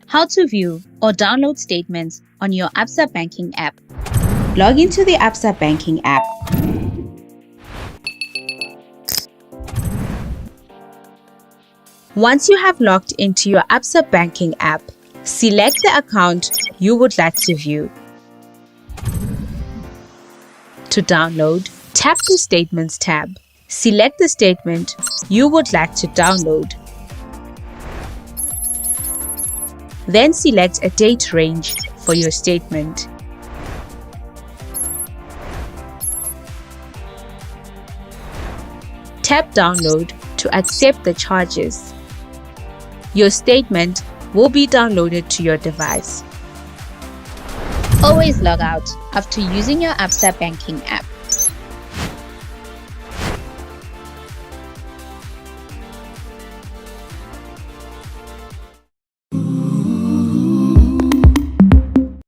How to view or download statements on your Absa Banking app. Log into the Absa Banking app. Once you have logged into your Absa Banking app, select the account you would like to view. To download, tap the Statements tab. Select the statement you would like to download. Then select a date range for your statement. Tap Download to accept the charges. Your statement will be downloaded to your device. Always log out after using your Absa Banking app.